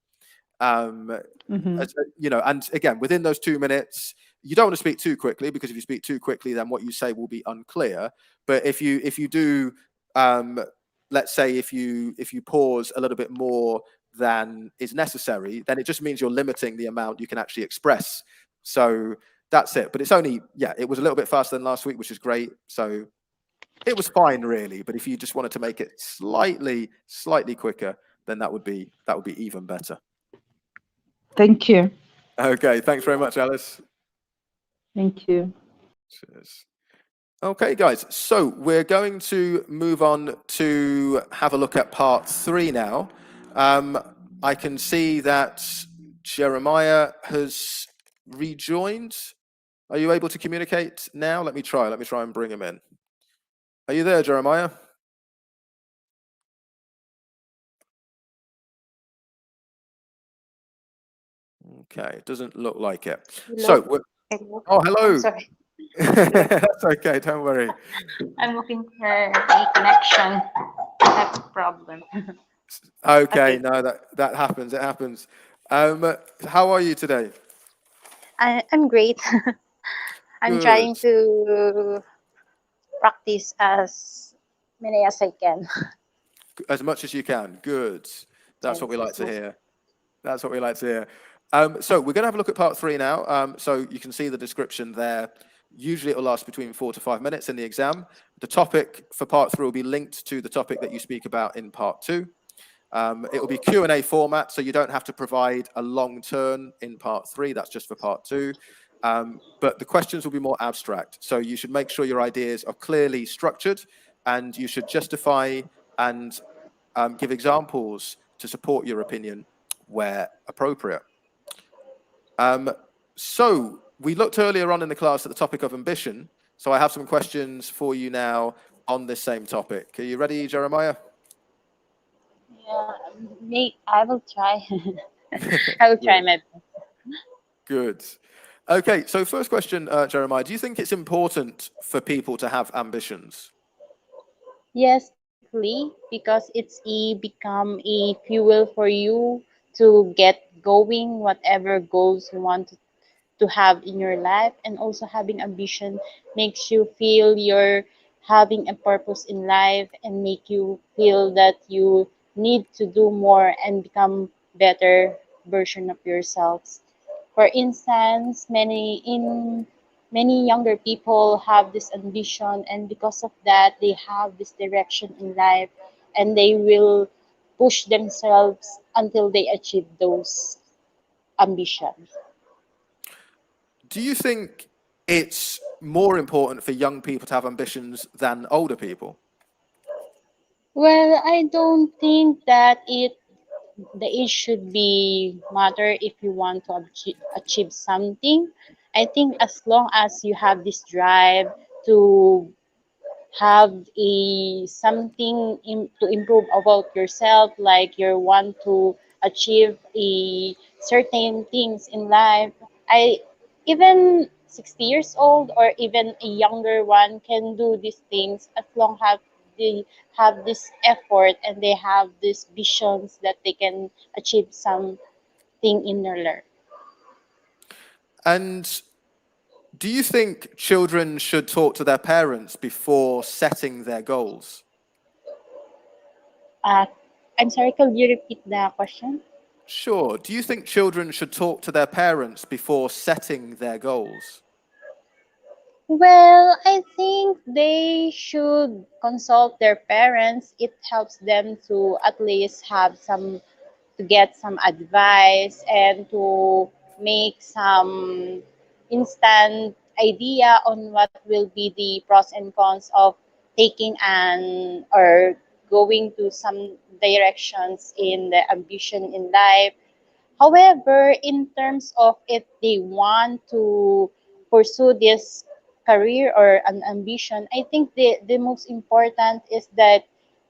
You know, and again, within those 2 minutes, you don't want to speak too quickly, because if you speak too quickly, then what you say will be unclear. But if you do, let's say if you pause a little bit more than is necessary, then it just means you're limiting the amount you can actually express. So that's it. But it's only, yeah, it was a little bit faster than last week, which is great. So it was fine, really. But if you just wanted to make it slightly quicker, then that would be even better. Thank you. Okay, thanks very much, Alice. Thank you. Cheers. Okay, guys, so we're going to move on to have a look at part 3 now. I can see that Jeremiah has rejoined. Are you able to communicate now? Let me try and bring him in. Are you there, Jeremiah? Okay, it doesn't look like it. Hello? So, Hello? oh, hello. I'm sorry. That's okay, don't worry. I'm looking for a connection. I have a problem. Okay, Okay. no, that happens. It happens. How are you today? I'm great. I'm Good. trying to practice as many as I can. As much as you can. Good. That's what we like to Yes. hear. That's what we like to hear. So we're going to have a look at part 3 now. So you can see the description there. Usually it will last between 4 to 5 minutes in the exam. The topic for part 3 will be linked to the topic that you speak about in part 2. It will be Q&A format, so you don't have to provide a long turn in part 3. That's just for part 2. But the questions will be more abstract. So you should make sure your ideas are clearly structured, and you should justify and give examples to support your opinion where appropriate. So we looked earlier on in the class at the topic of ambition. So I have some questions for you now on this same topic. Are you ready, Jeremiah? Yeah, I will try. I will try my best. Good. Okay, so first question, Jeremiah, do you think it's important for people to have ambitions? Yes, definitely, because it's become a fuel for you to get going, whatever goals you want to have in your life. And also having ambition makes you feel you're having a purpose in life and make you feel that you need to do more and become better version of yourselves. For instance, many younger people have this ambition, and because of that they have this direction in life, and they will push themselves until they achieve those ambitions. Do you think it's more important for young people to have ambitions than older people? Well, I don't think that the age should be matter if you want to achieve something. I think as long as you have this drive to have a something to improve about yourself, like you want to achieve a certain things in life, I even 60 years old or even a younger one can do these things as long as they have this effort and they have these visions that they can achieve something in their life. And do you think children should talk to their parents before setting their goals? uh, I'm sorry, could you repeat the question? Sure. Do you think children should talk to their parents before setting their goals? Well, I think they should consult their parents. It helps them to at least have some, to get some advice and to make some instant idea on what will be the pros and cons of taking an or going to some directions in the ambition in life. However, in terms of if they want to pursue this career or an ambition, I think the most important is that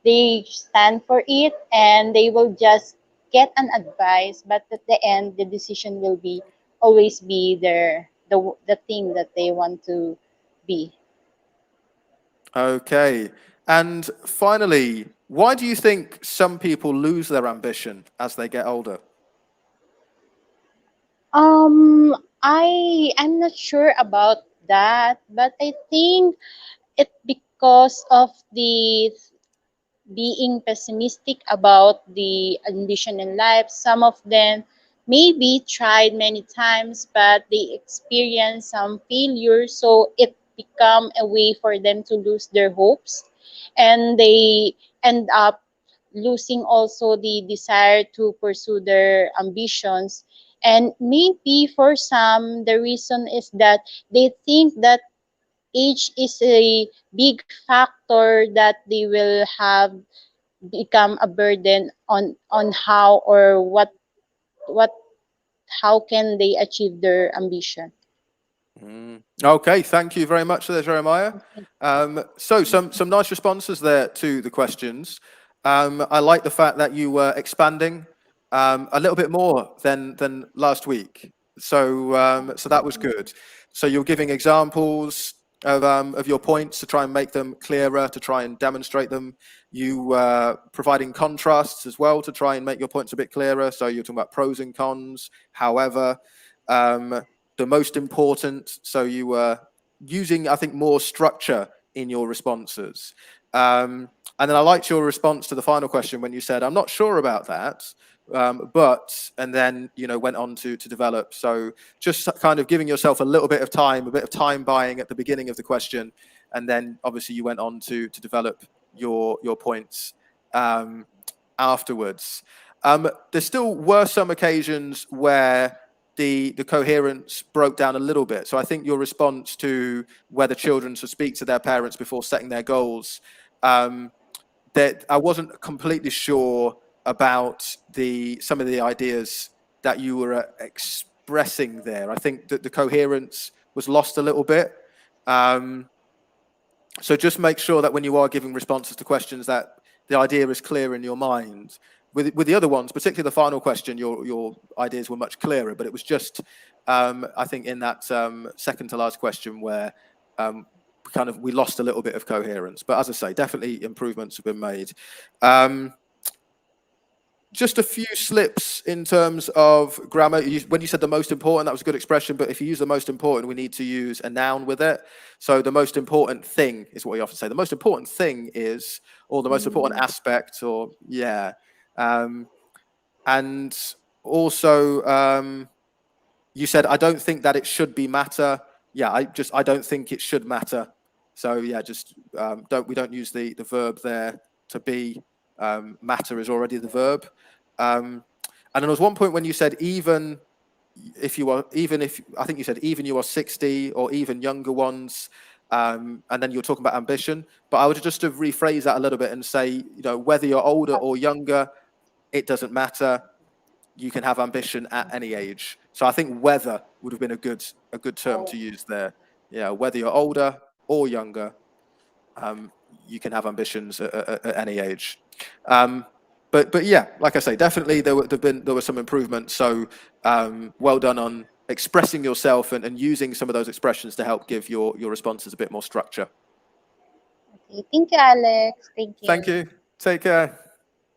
they stand for it and they will just get an advice, but at the end, the decision will be always be the thing that they want to be. Okay. And finally, why do you think some people lose their ambition as they get older? I'm not sure about that, but I think it because of the being pessimistic about the ambition in life. Some of them maybe tried many times, but they experience some failure, so it become a way for them to lose their hopes, and they end up losing also the desire to pursue their ambitions. And maybe for some, the reason is that they think that age is a big factor that they will have become a burden on how or what how can they achieve their ambition. Okay, thank you very much for that, Jeremiah. So some nice responses there to the questions. I like the fact that you were expanding a little bit more than last week. So that was good. So you're giving examples of your points to try and make them clearer, to try and demonstrate them. You providing contrasts as well to try and make your points a bit clearer. So you're talking about pros and cons. However, the most important, so you were using, I think, more structure in your responses. And then I liked your response to the final question when you said, I'm not sure about that, but, and then, went on to develop. So just kind of giving yourself a little bit of time buying at the beginning of the question. And then obviously you went on to develop your points afterwards. There still were some occasions where the coherence broke down a little bit. So I think your response to whether children should speak to their parents before setting their goals, that I wasn't completely sure about some of the ideas that you were expressing there. I think that the coherence was lost a little bit. So just make sure that when you are giving responses to questions that the idea is clear in your mind. With the other ones, particularly the final question, your ideas were much clearer, but it was just, I think, in that second to last question where we lost a little bit of coherence. But as I say, definitely improvements have been made. Just a few slips in terms of grammar. When you said the most important, that was a good expression, but if you use the most important, we need to use a noun with it. So the most important thing is what we often say. The most important thing is, or the most important aspect, or yeah. And also, you said, I don't think that it should be matter. Yeah, I don't think it should matter. So yeah, just we don't use the verb there to be. Matter is already the verb. And then there was one point when you said even if I think you said even you are 60 or even younger ones, and then you were talking about ambition. But I would just to rephrase that a little bit and say, whether you're older or younger, it doesn't matter. You can have ambition at any age. So I think whether would have been a good term to use there. Yeah, whether you're older or younger, you can have ambitions at any age. But yeah, like I say, definitely there were some improvements. So well done on expressing yourself and using some of those expressions to help give your responses a bit more structure. Okay, thank you, Alex. Thank you. Thank you. Take care.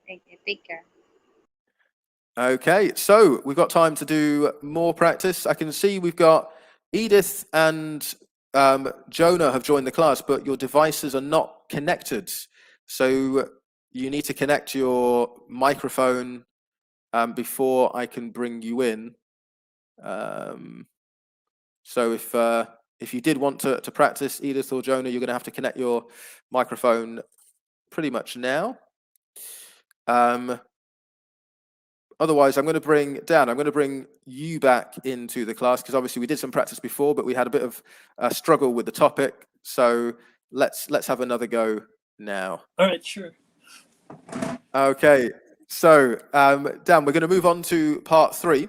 Thank you. Take care. Okay, so we've got time to do more practice. I can see we've got Edith and Jonah have joined the class, but your devices are not connected. So you need to connect your microphone before I can bring you in. So if you did want to practice, Edith or Jonah, you're going to have to connect your microphone pretty much now. Otherwise, I'm going to bring you back into the class because obviously we did some practice before, but we had a bit of a struggle with the topic. So let's have another go now. All right, sure. Okay, so Dan, we're going to move on to part 3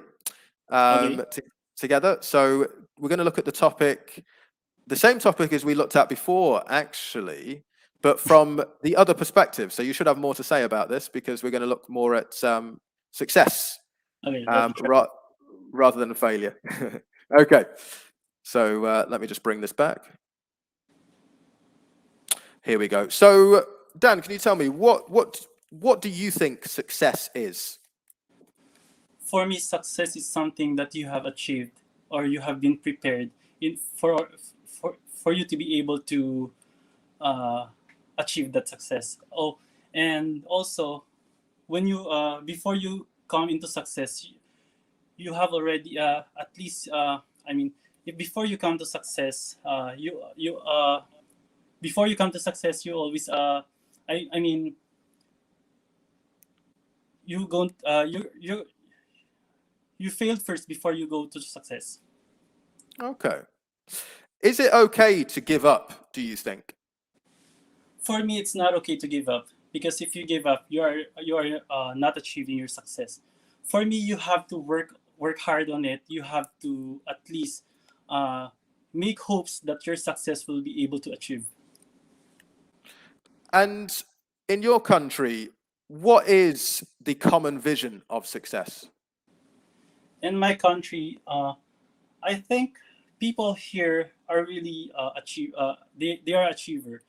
Okay. together. So we're going to look at the topic the same topic as we looked at before, actually, but from the other perspective. So you should have more to say about this because we're going to look more at success Okay, let me try. rather than failure. Okay, so let me just bring this back. Here we go. So Dan, can you tell me what do you think success is? For me, success is something that you have achieved or you have been prepared for you to be able to achieve that success. Oh, and also when you before you come into success, you have already at least I mean, if before you come to success, you before you come to success, you always I mean, you go you failed first before you go to success. Okay. Is it okay to give up, do you think? For me, it's not okay to give up because if you give up, you are not achieving your success. For me, you have to work hard on it. You have to at least uh, make hopes that your success will be able to achieve. And in your country, what is the common vision of success? In my country, I think people here are really they are achiever.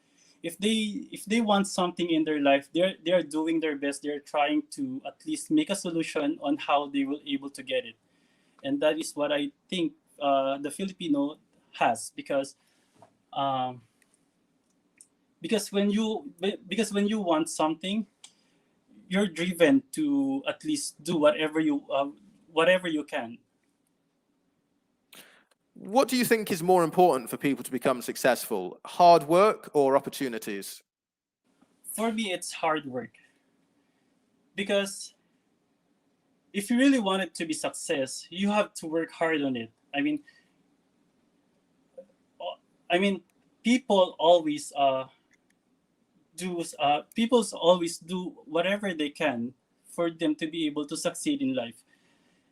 If they want something in their life, they are doing their best. They're trying to at least make a solution on how they will able to get it, and that is what I think the Filipino has um, because when you want something, you're driven to at least do whatever you can. What do you think is more important for people to become successful? Hard work or opportunities? For me, it's hard work because if you really want it to be success, you have to work hard on it. I mean, people always people's always do whatever they can for them to be able to succeed in life.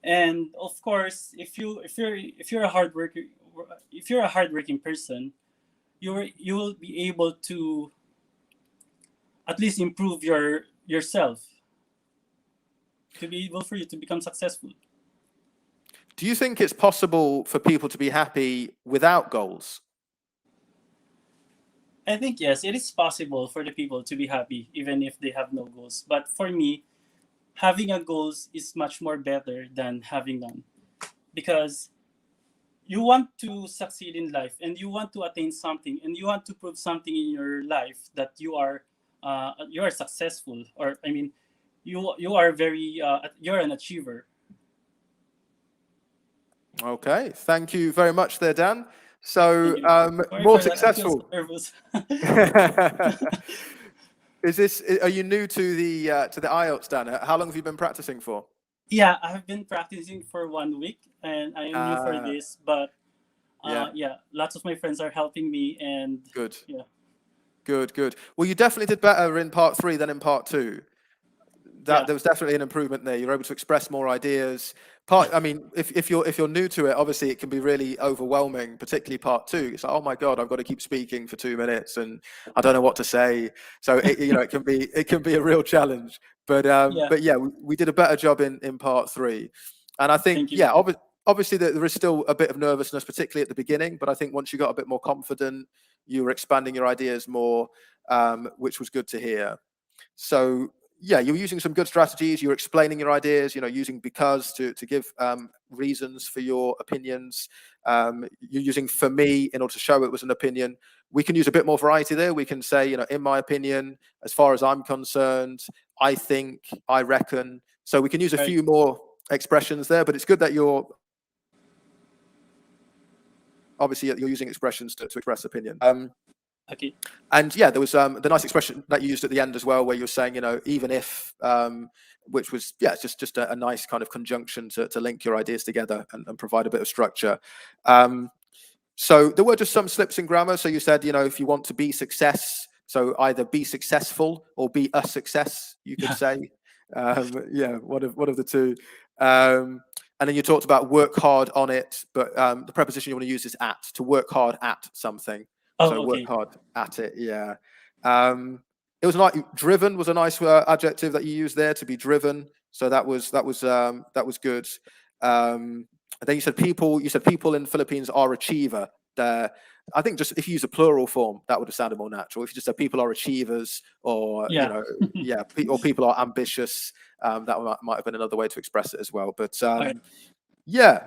And of course, if you're a hard worker, if you're a hardworking person, you will be able to at least improve yourself to be able for you to become successful. Do you think it's possible for people to be happy without goals? I think yes, it is possible for the people to be happy even if they have no goals. But for me, having a goals is much more better than having none, because you want to succeed in life and you want to attain something and you want to prove something in your life that you are successful, or I mean, you are very you're an achiever. Okay, thank you very much there, Dan. So Thank you. Sorry more for that. I feel so successful. nervous. Are you new to the IELTS, Dan? How long have you been practicing for? Yeah, I have been practicing for 1 week and I am new for this, but Yeah. yeah, lots of my friends are helping me, and Good. yeah. Good. Well, you definitely did better in part 3 than in part 2. Yeah. There was definitely an improvement there. You're able to express more ideas. I mean, if you're new to it, obviously it can be really overwhelming, particularly part 2. It's like, oh my God, I've got to keep speaking for 2 minutes and I don't know what to say. So it can be a real challenge. But yeah, we did a better job in part 3. And I think, Thank you. obviously there is still a bit of nervousness, particularly at the beginning. But I think once you got a bit more confident, you were expanding your ideas more, which was good to hear. So yeah, you're using some good strategies. You're explaining your ideas, using because to give reasons for your opinions. You're using for me in order to show it was an opinion. We can use a bit more variety there. We can say, in my opinion, as far as I'm concerned, I think, I reckon. So we can use a few more expressions there, but it's good that you're using expressions to express opinion. Okay. And yeah, there was the nice expression that you used at the end as well, where you're saying, even if, which was, just a nice kind of conjunction to link your ideas together and provide a bit of structure. So there were just some slips in grammar. So you said, if you want to be success, so either be successful or be a success, you could say. One of the two. And then you talked about work hard on it, but the preposition you want to use is at, to work hard at something. Oh, So work okay. hard at it, yeah. It was like driven was a nice adjective that you used there, to be driven. So that was good. And then you said people in the Philippines are achiever. I think just if you use a plural form, that would have sounded more natural. If you just said people are achievers, or Yeah. or people are ambitious, that might have been another way to express it as well. But Alright.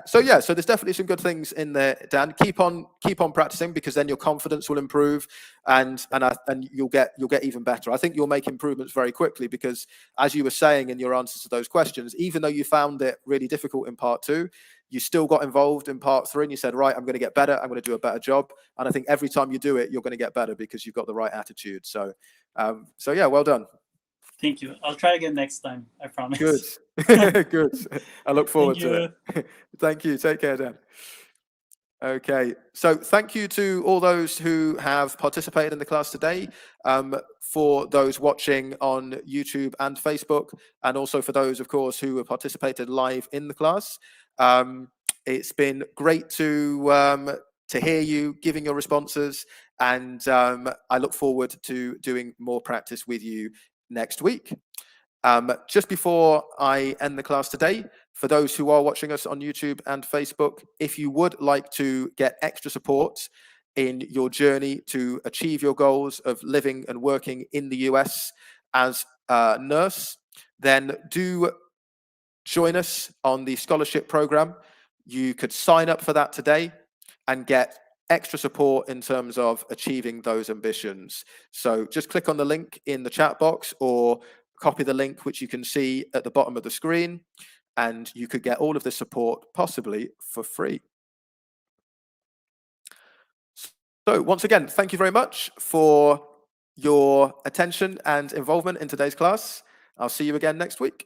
so there's definitely some good things in there, Dan. Keep on practicing, because then your confidence will improve, and you'll get even better. I think you'll make improvements very quickly, because as you were saying in your answers to those questions, even though you found it really difficult in part 2, you still got involved in part 3, and you said, right, I'm going to get better, I'm going to do a better job. And I think every time you do it, you're going to get better, because you've got the right attitude. So yeah, well done. Thank you. I'll try again next time. I promise. Good. Good. I look forward to it. Thank you. Take care, Dan. Okay, so thank you to all those who have participated in the class today, for those watching on YouTube and Facebook, and also for those, of course, who have participated live in the class. It's been great to hear you giving your responses, and I look forward to doing more practice with you next week. Just before I end the class today, for those who are watching us on YouTube and Facebook, if you would like to get extra support in your journey to achieve your goals of living and working in the US as a nurse, then do join us on the scholarship program. You could sign up for that today and get extra support in terms of achieving those ambitions. So just click on the link in the chat box, or copy the link which you can see at the bottom of the screen, and you could get all of this support possibly for free. So once again, thank you very much for your attention and involvement in today's class. I'll see you again next week.